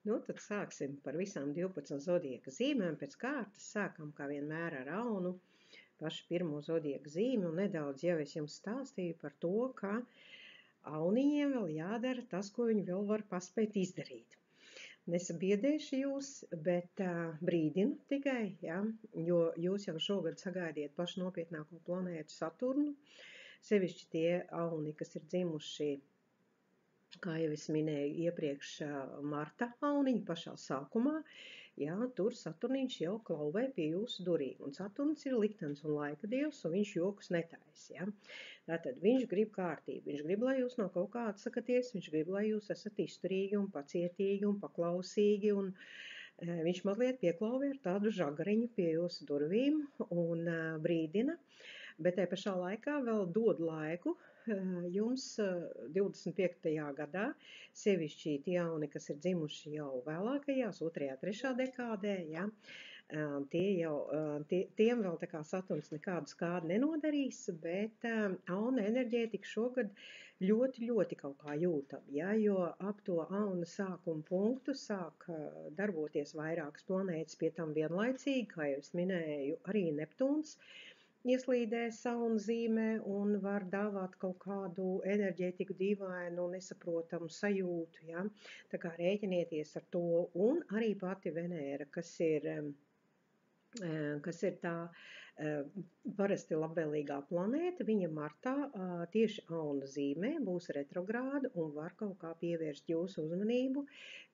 Nu, tad sāksim par visām 12 zodieka zīmēm. Pēc kārtas sākam, kā vienmēr, ar Aunu, pašu pirmo zodieka zīmi, un nedaudz jau es jums stāstīju par to, ka Auniņiem vēl jādara tas, ko viņi vēl var paspēt izdarīt. Nesabiedēšu jūs, bet brīdinu tikai, ja, jo jūs jau šogad sagaidiet pašu nopietnāko planētu Saturnu, sevišķi tie Auni, kas ir dzimuši, kā jau es minēju iepriekš, marta auniņa pašā sākumā, jā, tur Saturniņš jau klauvē pie jūsu durīm. Un Saturns ir liktenis un laika dievs, un viņš jokus netais, jā. Tātad viņš grib kārtību, viņš grib, lai jūs no kaut kā atsakaties, viņš grib, lai jūs esat izturīgi un pacietīgi un paklausīgi, un viņš mazliet pieklauvē ar tādu žagariņu pie jūsu durvīm un brīdina, bet tai pašā laikā vēl dod laiku jums 25. gadā, sevišķi tie jauni, kas ir dzimuši jau vēlākajās, 2., 3. dekādē, ja, tiem vēl tā kā Saturns nekādu skādi nenodarīs, bet Auna enerģētika šogad ļoti, ļoti kaut kā jūtam, ja, jo ap to Auna sākuma punktu sāk darboties vairākas planētas, pie tam vienlaicīgi, kā jau es minēju, arī Neptūns ieslīdē Sauna zīmē un var dāvāt kaut kādu enerģētiku dīvainu, nesaprotamu sajūtu, ja? Tā kā rēķinieties ar to, un arī pati Venēra, kas ir tā parasti labvēlīgā planēta, viņa martā tieši Auna zīmē būs retrogrāda un var kaut kā pievērst jūsu uzmanību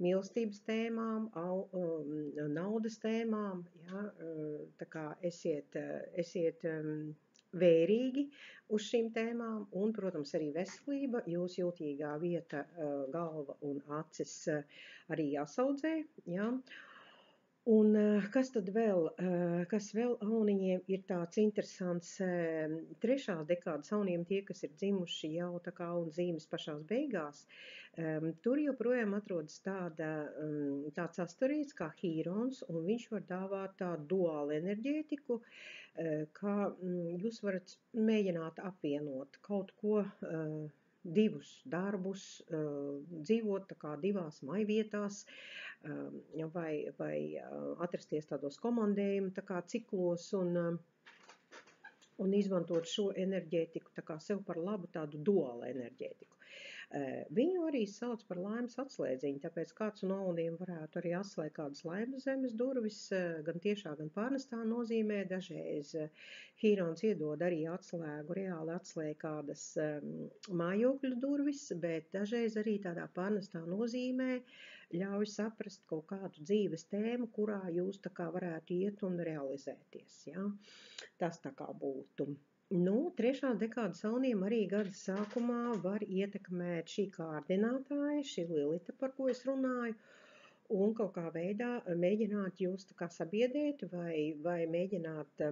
mīlestības tēmām, naudas tēmām, ja, tā kā esiet vērīgi uz šīm tēmām, un, protams, arī veselība, jūs jūtīgā vieta, galva un acis arī jāsaudzē, ja. Un kas tad vēl, kas vēl Auniņiem ir tāds interesants, 3. dekādas Auniem tie, kas ir dzimuši jau tā kā Auna zīmes pašās beigās, tur joprojām atrodas tāds astarīts kā Hīrons, un viņš var dāvāt tādu duālu enerģētiku, kā jūs varat mēģināt apvienot kaut ko, divus darbus, dzīvot tā kā divās mājvietās, vai atrasties tādos komandējuma tā kā ciklos un izmantot šo enerģētiku tā kā sev par labu tādu duālu enerģētiku. Viņu arī sauc par laimes atslēdziņu, tāpēc kāds no Auniem varētu arī atslēgt kādas laimes zemes durvis, gan tiešā, gan pārnestā nozīmē. Dažreiz Hīrons iedod arī atslēgu, reāli atslēg kādas mājokļu durvis, bet dažreiz arī tādā pārnestā nozīmē ļauj saprast kaut kādu dzīves tēmu, kurā jūs tā kā varētu iet un realizēties, ja? Tas tā kā būtu. Nu, 3. dekādas Auniem arī gada sākumā var ietekmēt šī kārdinātāja, šī Lilita, par ko es runāju, un kaut kā veidā mēģināt jūs tā kā sabiedēt vai mēģināt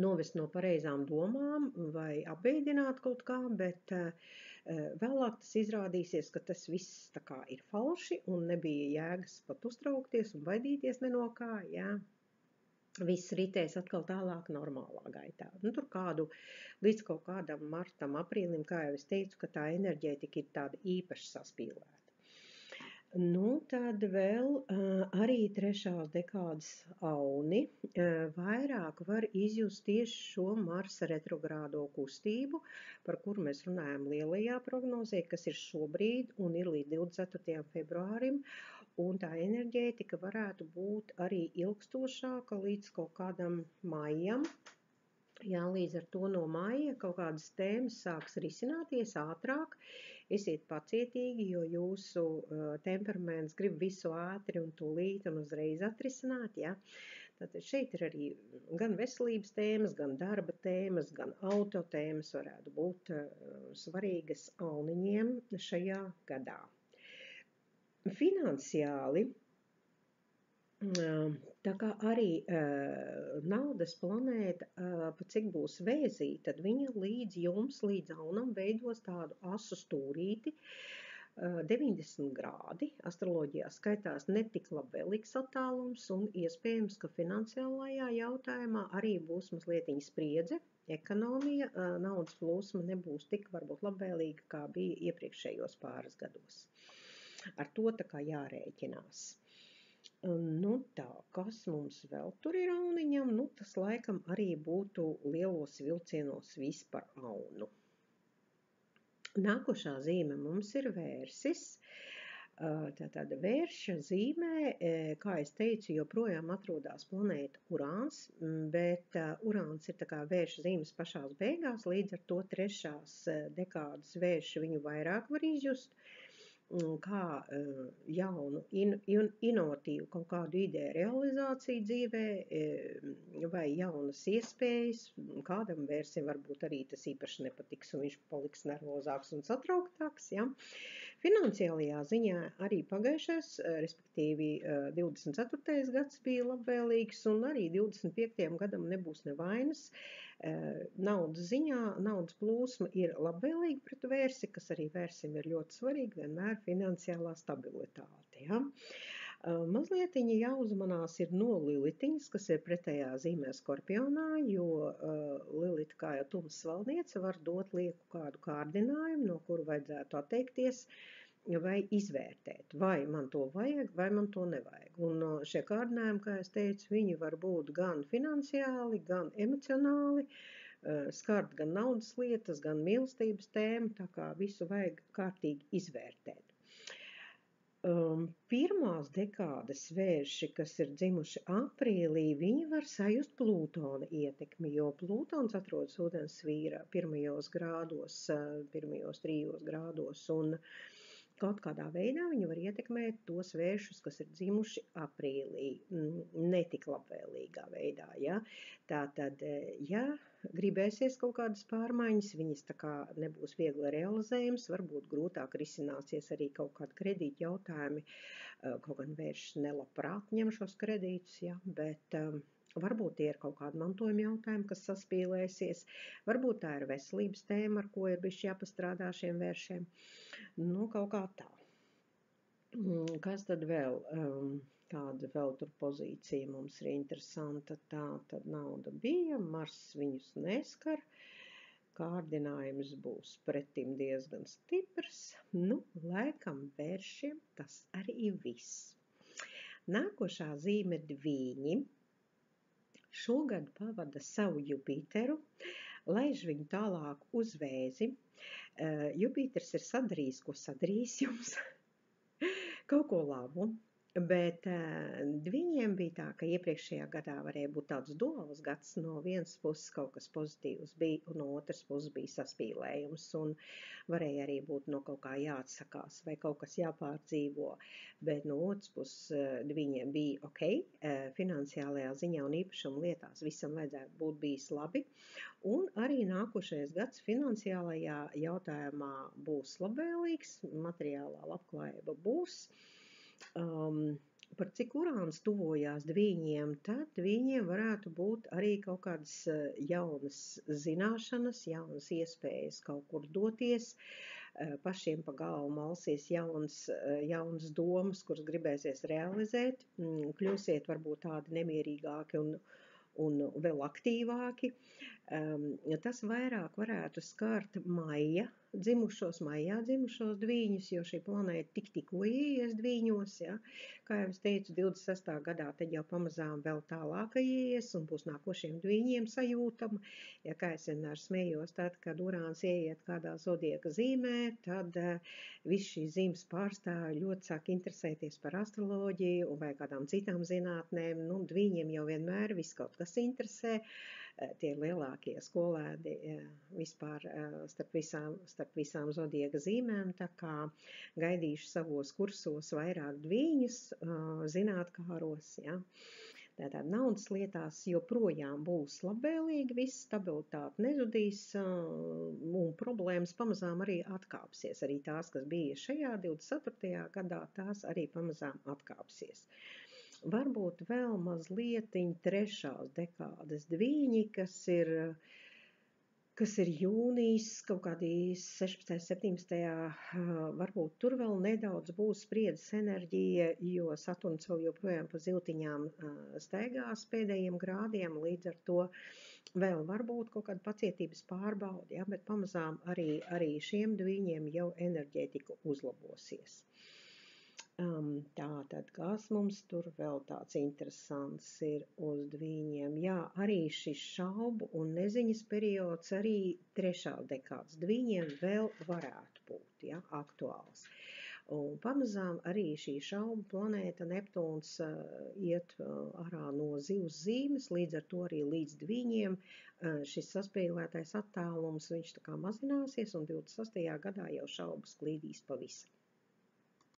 novest no pareizām domām vai apbēdināt kaut kā, bet vēlāk tas izrādīsies, ka tas viss tā kā ir falši un nebija jēgas pat uztraukties un baidīties ne no kā, jā. Viss ritēs atkal tālāk normālā gaitā. Nu, tur līdz kaut kādam martam, aprīlim, kā jau es teicu, ka tā enerģētika ir tāda īpaši saspīlēta. Nu, tad vēl arī 3. dekādas Auni vairāk var izjust tieši šo Marsa retrogrādo kustību, par kuru mēs runājam lielajā prognozē, kas ir šobrīd un ir līdz 24. februārim, un tā enerģētika varētu būt arī ilgstošāka līdz kaut kādam maijam. Jā, līdz ar to no maija kaut kādas tēmas sāks risināties ātrāk. Esiet pacietīgi, jo jūsu temperaments grib visu ātri un tūlīt un uzreiz atrisināt, ja. Tātad šeit ir arī gan veselības tēmas, gan darba tēmas, gan auto tēmas varētu būt svarīgas Auniņiem šajā gadā. Finansiāli, tā kā arī naudas planēta, pa cik būs Vēzī, tad viņa līdz jums, līdz Aunam veidos tādu asu stūrīti, 90 grādi, astroloģijā skaitās netik labvēlīgs attālums, un iespējams, ka finansiālajā jautājumā arī būs mazlietiņa spriedze, ekonomija, naudas plūsma nebūs tik varbūt labvēlīga, kā bija iepriekšējos pāris gados. ar to tā kā jārēķinās. Nu tā, kas mums vēl tur ir auniņam? Nu, tas laikam arī būtu lielos vilcienos viss par aunu. Nākošā zīme mums ir vērsis. Tātad vērša zīmē, kā es teicu, joprojām atrodas planēta Urāns, bet Urāns ir tā kā vērša zīmes pašās beigās, līdz ar to trešās dekādas vērša viņu vairāk var izjust, kā jaunu, inovatīvu kaut kādu ideju realizāciju dzīvē, vai jaunas iespējas. Kādam vērsim varbūt arī tas īpaši nepatiks, un viņš paliks nervozāks un satrauktāks, ja. Finansiālajā ziņā arī pagājušais, respektīvi 24. gads bija labvēlīgs, un arī 25. gadam nebūs nevainas. Naudas ziņā, naudas plūsma ir labvēlīga pret vērsi, kas arī vērsim ir ļoti svarīgi, vienmēr finansiālā stabilitāte. Ja? Mazlietiņi jāuzmanās ir no Lilitiņas, kas ir pretējā zīmē Skorpionā, jo Lilita, kā jau Tumas valdniece, var dot lieku kādu kārdinājumu, no kuru vajadzētu atteikties vai izvērtēt, vai man to vajag, vai man to nevajag. Un šie kārdinājumi, kā es teicu, viņi var būt gan finansiāli, gan emocionāli, skart gan naudas lietas, gan mīlestības tēmu, tā kā visu vajag kārtīgi izvērtēt. Pirmās dekādas vērši, kas ir dzimuši aprīlī, viņi var sajust Plūtona ietekmi, jo Plūtons atrodas ūdens vīrā pirmajos 3 grādos, un kaut kādā veidā viņi var ietekmēt tos vēršus, kas ir dzimuši aprīlī, netik labvēlīgā veidā, ja. Tātad, ja gribēsies kaut kādas pārmaiņas, viņas tā kā nebūs viegli realizējums, varbūt grūtāk risināsies arī kaut kādi kredīti jautājumi, kaut gan vēršs nelabprāt ņem šos kredītus, ja, bet varbūt tie ir kaut kādi mantojuma jautājumi, kas saspīlēsies, varbūt tā ir veselības tēma, ar ko ir bišķi jāpastrādā šiem vēršiem. Nu, kaut kā tā. Kas tad vēl? Kāda vēl tur pozīcija mums ir interesanta? Tā tad nauda bija, Mars viņus neskar, kārdinājums būs pretim diezgan stiprs. Nu, laikam vēršiem tas arī viss. Nākošā zīme ir Dvīņi. Šogad pavada savu Jupiteru, laiž viņu tālāk uz Vēzi. Jupiters ir sadarījis jums kaut ko labu, bet Dviņiem bija tā, ka iepriekšējā gadā varēja būt tāds duāls gads, no vienas puses kaut kas pozitīvs bija, un no otras puses bija saspīlējums, un varēja arī būt no kaut kā jāatsakās vai kaut kas jāpārdzīvo, bet no otras puses Dviņiem bija ok, finansiālajā ziņā un īpašuma lietās visam vajadzētu būt bijis labi, un arī nākošais gads finansiālajā jautājumā būs labvēlīgs, materiālā labklājība būs. Par cik Urāns tuvojās Dviņiem, tad Dviņiem varētu būt arī kaut kādas jaunas zināšanas, jaunas iespējas kaut kur doties, pašiem pa galvu malsies jaunas domas, kuras gribēsies realizēt, kļūsiet varbūt tādi nemierīgāki un vēl aktīvāki. Tas vairāk varētu skart maijā dzimušos Dviņus, jo šī planēta tikko ieies Dviņos, ja. Kā jau es teicu, 26. gadā tad jau pamazām vēl tālāk ieies un būs nākošiem Dviņiem sajūtama. Ja kā es vienmēr smējos, tad, kad Urāns ieiet kādā zodieka zīmē, tad viss šīs zīmes pārstāvji ļoti sāk interesēties par astroloģiju vai kādām citām zinātnēm. Nu, Dviņiem jau vienmēr viss kaut kas interesē. Tie ir lielākie skolēni vispār starp visām zodieka zīmēm, tā kā gaidīšu savos kursos vairāk Dviņus zinātkāros, ja. Tātad naudas lietās joprojām būs labvēlīgi, viss stabilitāte nezudīs un problēmas pamazām arī atkāpsies. Arī tās, kas bija šajā 24. gadā, tās arī pamazām atkāpsies. Varbūt vēl mazlietiņ trešās dekādas Dviņi, kas ir jūnijas, kaut kādi 16. 17. Varbūt tur vēl nedaudz būs spriedzes enerģija, jo Saturns vēl joprojām pa ziltiņām staigās pēdējiem grādiem, līdz ar to vēl varbūt kaut kāda pacietības pārbaude, ja, bet pamazām arī šiem Dviņiem jau enerģētika uzlabosies. Tātad, kas mums tur vēl tāds interesants ir uz dviņiem? Jā, arī šis šaubu un neziņas periods arī 3. dekādas dviņiem vēl varētu būt, ja, aktuāls. Un pamazām arī šī šaubu planēta Neptūns iet ārā no zivs zīmes, līdz ar to arī līdz dviņiem šis saspīlētais attālums, viņš tā kā mazināsies, un 26. gadā jau šaubas klīdīs pa visu.